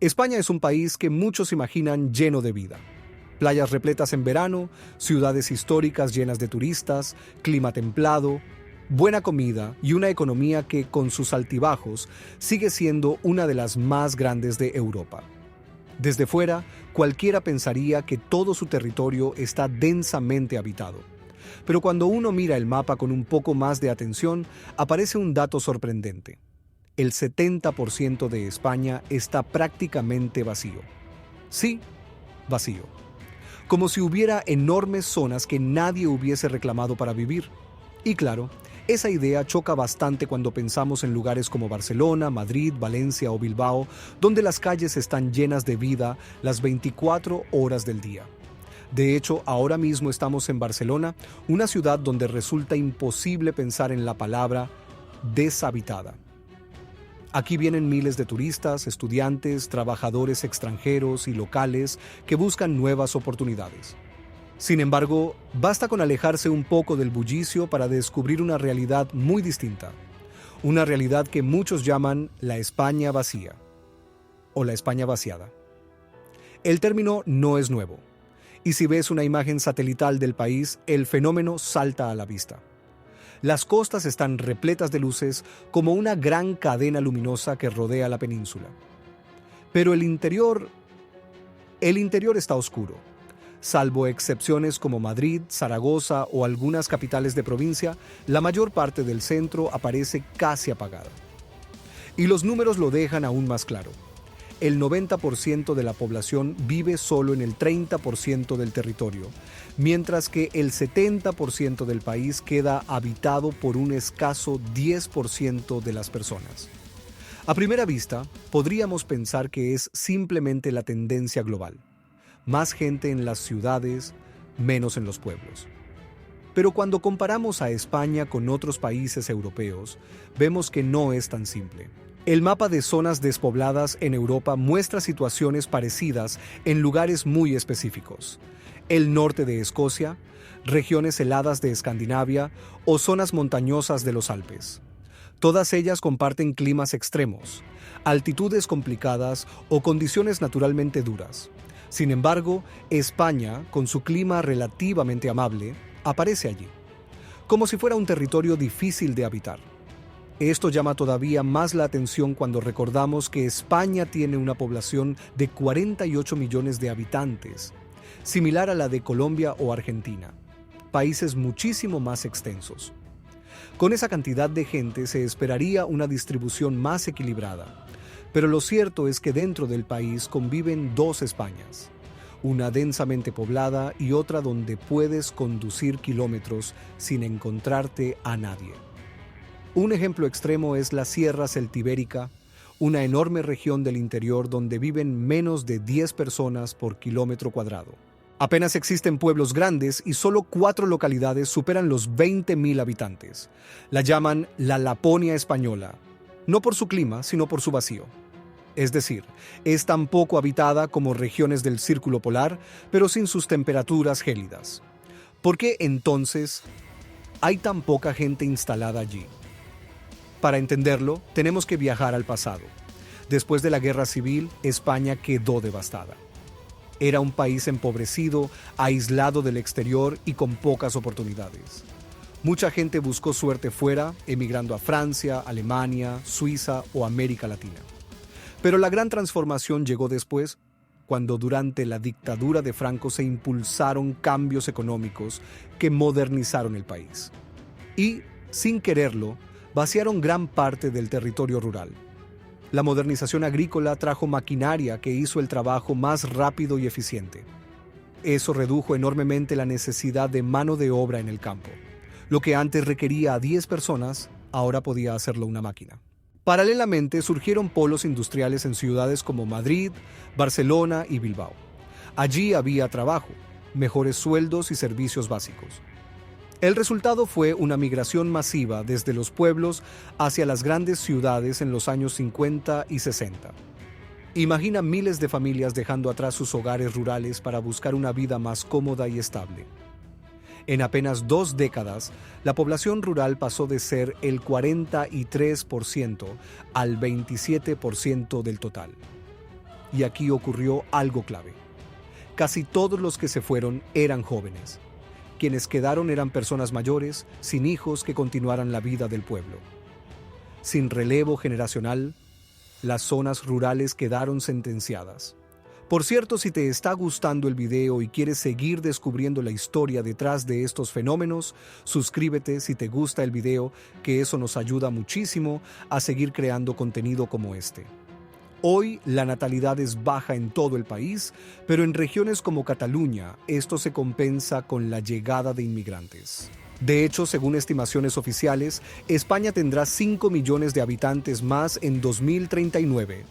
España es un país que muchos imaginan lleno de vida. Playas repletas en verano, ciudades históricas llenas de turistas, clima templado, buena comida y una economía que, con sus altibajos, sigue siendo una de las más grandes de Europa. Desde fuera, cualquiera pensaría que todo su territorio está densamente habitado. Pero cuando uno mira el mapa con un poco más de atención, aparece un dato sorprendente. El 70% de España está prácticamente vacío. Sí, vacío. Como si hubiera enormes zonas que nadie hubiese reclamado para vivir. Y claro, esa idea choca bastante cuando pensamos en lugares como Barcelona, Madrid, Valencia o Bilbao, donde las calles están llenas de vida las 24 horas del día. De hecho, ahora mismo estamos en Barcelona, una ciudad donde resulta imposible pensar en la palabra deshabitada. Aquí vienen miles de turistas, estudiantes, trabajadores extranjeros y locales que buscan nuevas oportunidades. Sin embargo, basta con alejarse un poco del bullicio para descubrir una realidad muy distinta. Una realidad que muchos llaman la España vacía o la España vaciada. El término no es nuevo, y si ves una imagen satelital del país, el fenómeno salta a la vista. Las costas están repletas de luces como una gran cadena luminosa que rodea la península. Pero el interior está oscuro. Salvo excepciones como Madrid, Zaragoza o algunas capitales de provincia, la mayor parte del centro aparece casi apagada. Y los números lo dejan aún más claro. El 90% de la población vive solo en el 30% del territorio, mientras que el 70% del país queda habitado por un escaso 10% de las personas. A primera vista, podríamos pensar que es simplemente la tendencia global. Más gente en las ciudades, menos en los pueblos. Pero cuando comparamos a España con otros países europeos, vemos que no es tan simple. El mapa de zonas despobladas en Europa muestra situaciones parecidas en lugares muy específicos. El norte de Escocia, regiones heladas de Escandinavia o zonas montañosas de los Alpes. Todas ellas comparten climas extremos, altitudes complicadas o condiciones naturalmente duras. Sin embargo, España, con su clima relativamente amable, aparece allí, como si fuera un territorio difícil de habitar. Esto llama todavía más la atención cuando recordamos que España tiene una población de 48 millones de habitantes, similar a la de Colombia o Argentina, países muchísimo más extensos. Con esa cantidad de gente se esperaría una distribución más equilibrada, pero lo cierto es que dentro del país conviven dos Españas, una densamente poblada y otra donde puedes conducir kilómetros sin encontrarte a nadie. Un ejemplo extremo es la Sierra Celtibérica, una enorme región del interior donde viven menos de 10 personas por kilómetro cuadrado. Apenas existen pueblos grandes y solo 4 localidades superan los 20.000 habitantes. La llaman la Laponia española, no por su clima, sino por su vacío. Es decir, es tan poco habitada como regiones del Círculo Polar, pero sin sus temperaturas gélidas. ¿Por qué entonces hay tan poca gente instalada allí? Para entenderlo, tenemos que viajar al pasado. Después de la Guerra Civil, España quedó devastada. Era un país empobrecido, aislado del exterior y con pocas oportunidades. Mucha gente buscó suerte fuera, emigrando a Francia, Alemania, Suiza o América Latina. Pero la gran transformación llegó después, cuando durante la dictadura de Franco se impulsaron cambios económicos que modernizaron el país. Y, sin quererlo, vaciaron gran parte del territorio rural. La modernización agrícola trajo maquinaria que hizo el trabajo más rápido y eficiente. Eso redujo enormemente la necesidad de mano de obra en el campo. Lo que antes requería a 10 personas, ahora podía hacerlo una máquina. Paralelamente surgieron polos industriales en ciudades como Madrid, Barcelona y Bilbao. Allí había trabajo, mejores sueldos y servicios básicos. El resultado fue una migración masiva desde los pueblos hacia las grandes ciudades en los años 50 y 60. Imagina miles de familias dejando atrás sus hogares rurales para buscar una vida más cómoda y estable. En apenas 2 décadas, la población rural pasó de ser el 43% al 27% del total. Y aquí ocurrió algo clave. Casi todos los que se fueron eran jóvenes. Quienes quedaron eran personas mayores, sin hijos que continuaran la vida del pueblo. Sin relevo generacional, las zonas rurales quedaron sentenciadas. Por cierto, si te está gustando el video y quieres seguir descubriendo la historia detrás de estos fenómenos, suscríbete si te gusta el video, que eso nos ayuda muchísimo a seguir creando contenido como este. Hoy la natalidad es baja en todo el país, pero en regiones como Cataluña esto se compensa con la llegada de inmigrantes. De hecho, según estimaciones oficiales, España tendrá 5 millones de habitantes más en 2039.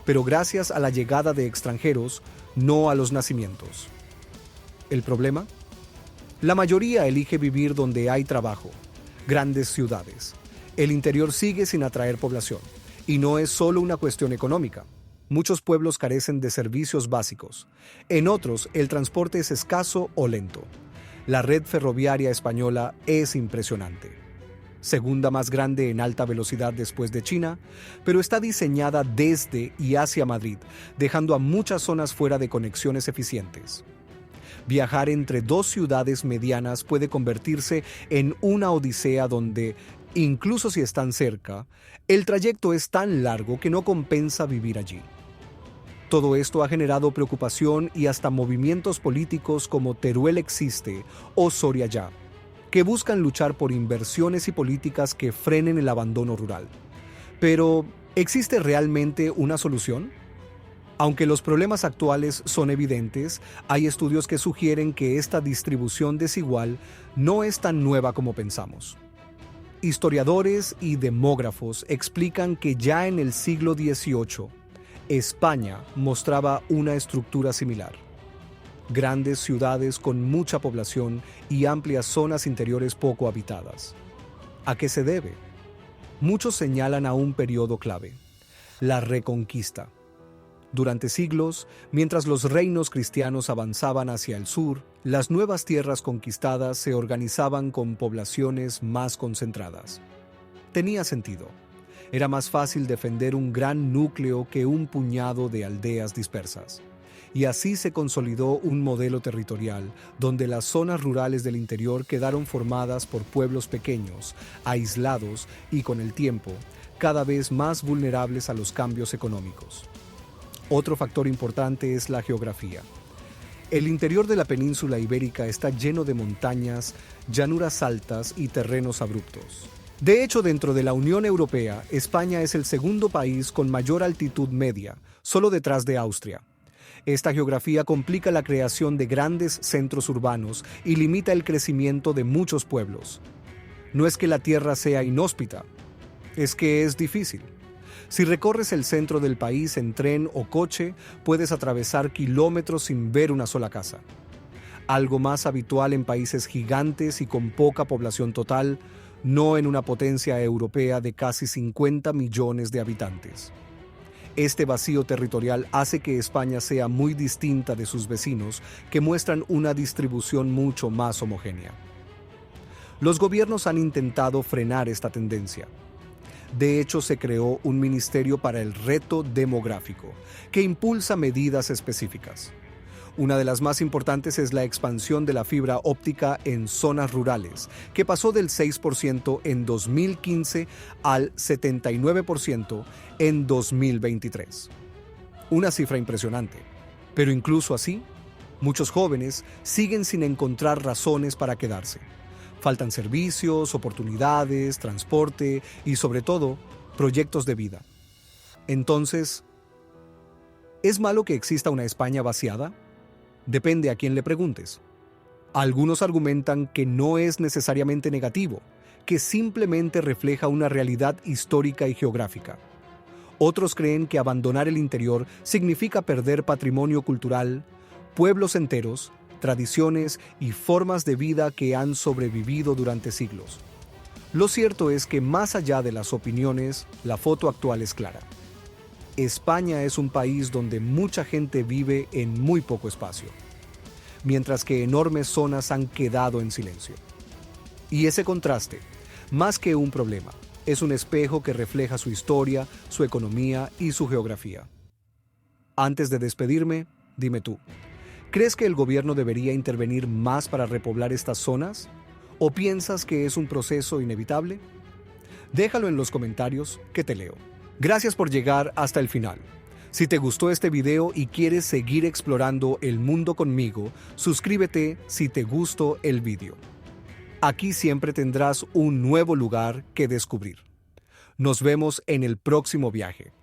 Pero gracias a la llegada de extranjeros, no a los nacimientos. ¿El problema? La mayoría elige vivir donde hay trabajo, grandes ciudades. El interior sigue sin atraer población, y no es solo una cuestión económica. Muchos pueblos carecen de servicios básicos. En otros, el transporte es escaso o lento. La red ferroviaria española es impresionante. Segunda más grande en alta velocidad después de China, pero está diseñada desde y hacia Madrid, dejando a muchas zonas fuera de conexiones eficientes. Viajar entre dos ciudades medianas puede convertirse en una odisea donde, incluso si están cerca, el trayecto es tan largo que no compensa vivir allí. Todo esto ha generado preocupación y hasta movimientos políticos como Teruel Existe o Soria Ya, que buscan luchar por inversiones y políticas que frenen el abandono rural. Pero, ¿existe realmente una solución? Aunque los problemas actuales son evidentes, hay estudios que sugieren que esta distribución desigual no es tan nueva como pensamos. Historiadores y demógrafos explican que ya en el siglo XVIII, España mostraba una estructura similar. Grandes ciudades con mucha población y amplias zonas interiores poco habitadas. ¿A qué se debe? Muchos señalan a un periodo clave: la Reconquista. Durante siglos, mientras los reinos cristianos avanzaban hacia el sur, las nuevas tierras conquistadas se organizaban con poblaciones más concentradas. Tenía sentido. Era más fácil defender un gran núcleo que un puñado de aldeas dispersas. Y así se consolidó un modelo territorial donde las zonas rurales del interior quedaron formadas por pueblos pequeños, aislados y, con el tiempo, cada vez más vulnerables a los cambios económicos. Otro factor importante es la geografía. El interior de la península ibérica está lleno de montañas, llanuras altas y terrenos abruptos. De hecho, dentro de la Unión Europea, España es el segundo país con mayor altitud media, solo detrás de Austria. Esta geografía complica la creación de grandes centros urbanos y limita el crecimiento de muchos pueblos. No es que la tierra sea inhóspita, es que es difícil. Si recorres el centro del país en tren o coche, puedes atravesar kilómetros sin ver una sola casa. Algo más habitual en países gigantes y con poca población total, no en una potencia europea de casi 50 millones de habitantes. Este vacío territorial hace que España sea muy distinta de sus vecinos, que muestran una distribución mucho más homogénea. Los gobiernos han intentado frenar esta tendencia. De hecho, se creó un ministerio para el reto demográfico, que impulsa medidas específicas. Una de las más importantes es la expansión de la fibra óptica en zonas rurales, que pasó del 6% en 2015 al 79% en 2023. Una cifra impresionante. Pero incluso así, muchos jóvenes siguen sin encontrar razones para quedarse. Faltan servicios, oportunidades, transporte y, sobre todo, proyectos de vida. Entonces, ¿es malo que exista una España vaciada? Depende a quién le preguntes. Algunos argumentan que no es necesariamente negativo, que simplemente refleja una realidad histórica y geográfica. Otros creen que abandonar el interior significa perder patrimonio cultural, pueblos enteros, tradiciones y formas de vida que han sobrevivido durante siglos. Lo cierto es que más allá de las opiniones, la foto actual es clara. España es un país donde mucha gente vive en muy poco espacio, mientras que enormes zonas han quedado en silencio. Y ese contraste, más que un problema, es un espejo que refleja su historia, su economía y su geografía. Antes de despedirme, dime tú, ¿crees que el gobierno debería intervenir más para repoblar estas zonas? ¿O piensas que es un proceso inevitable? Déjalo en los comentarios que te leo. Gracias por llegar hasta el final. Si te gustó este video y quieres seguir explorando el mundo conmigo, suscríbete si te gustó el video. Aquí siempre tendrás un nuevo lugar que descubrir. Nos vemos en el próximo viaje.